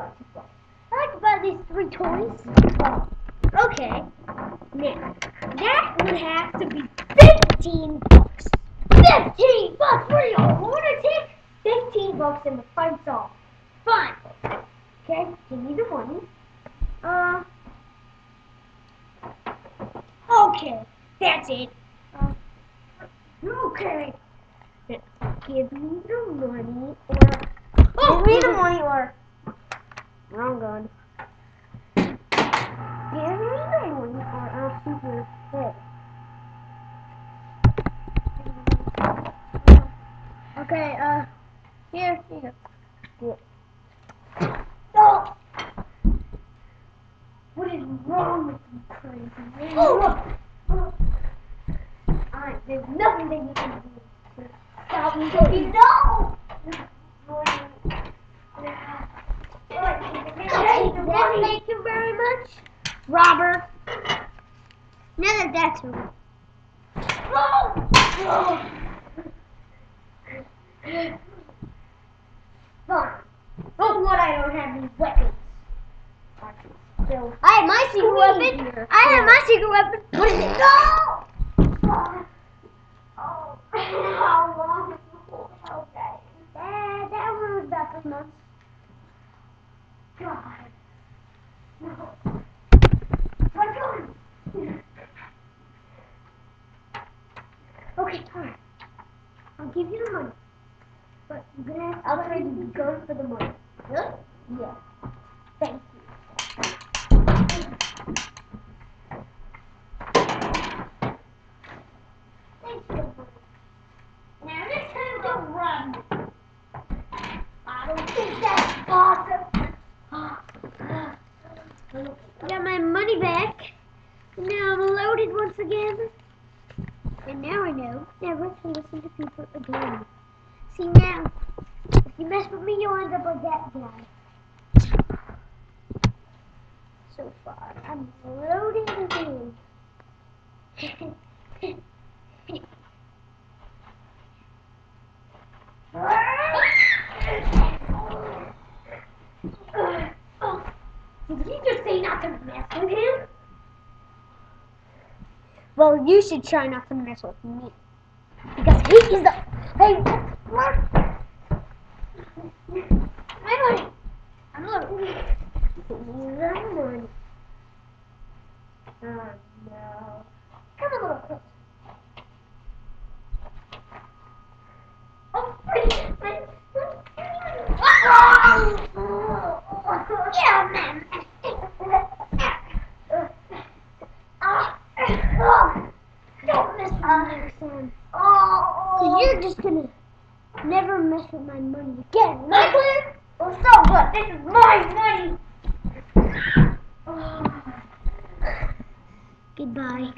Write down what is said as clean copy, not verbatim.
lots of fun. I'd like to buy these 3 toys. Okay. Now, that would have to be 15 bucks. 15 bucks? What are you, a lunatic? 15 bucks and the fight's off. Fine. Okay, give me the money. Okay, that's it. Okay. Give me the money or... give me the money or... wrong gun. Give me the money or I'll shoot your head. Okay, here you go. Oh! What is wrong with you, crazy man? There's nothing that you can do to stop me. No! Thank you very much, robber. Now that that's over. Fine. But what, I don't have any weapons. So I have my secret weapon. I have my secret weapon. Put it in. No! Oh, how long is the whole hell day? That one was about 3 months. God. No. My gun! Okay, alright. I'll give you the money. But you're gonna have to trade the gun for the money. Really? Yeah. Thank you. Thanks for the money. Now this time don't rob me. I don't think that's awesome. I got my money back. Now I'm loaded once again. And now I know never to listen to people again. See now, if you mess with me, you'll end up like that guy. So far, I'm loaded again. Did he just say not to mess with him? Well, you should try not to mess with me. Because he is the... Hey, what? My money. I'm loaded. Give me the money. Oh, no. Come a little closer. Oh, wait. Yeah, man. Don't mess with me, son. Cause you're just gonna never mess with my money again. Right, clear? Well, so what? This is my money. Goodbye.